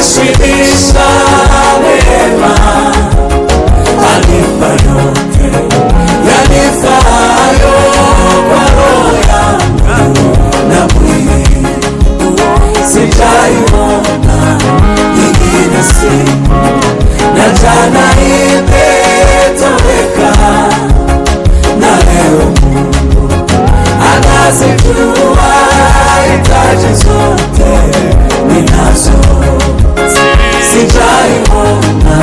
anishibisha neema, anipa yote yanifaayo kwa roho yangu na mwili. Sijaiona nyingine siku, na jana imetoweka, na leo Mungu anazijua hitaji zote ninazo. Sijaiona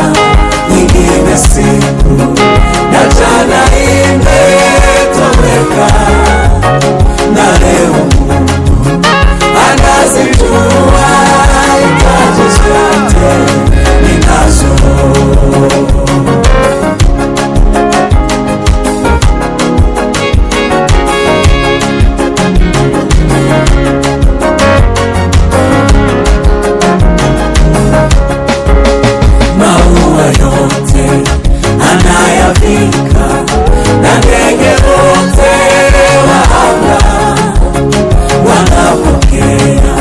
nyingine siku, na jana imetoweka, na leo Mungu anazijua hitaji zote ninazo. Maua yote anayavika, na ndege wote wa anga wanapokea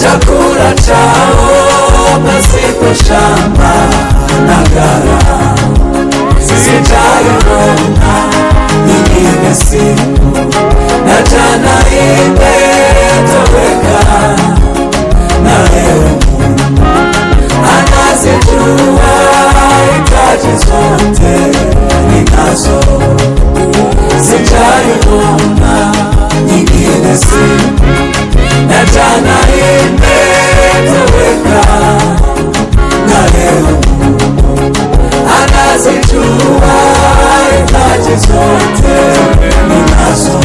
chakula chao pasipo shamba na ghala. Sijaiona nyingine siku, na jana imetoweka, na leo Mungu anazijua hitaji zote ninazo. Sijaiona nyingine siku, na jana imetoweka, na leo Mungu anazijua hitaji zote ninazo.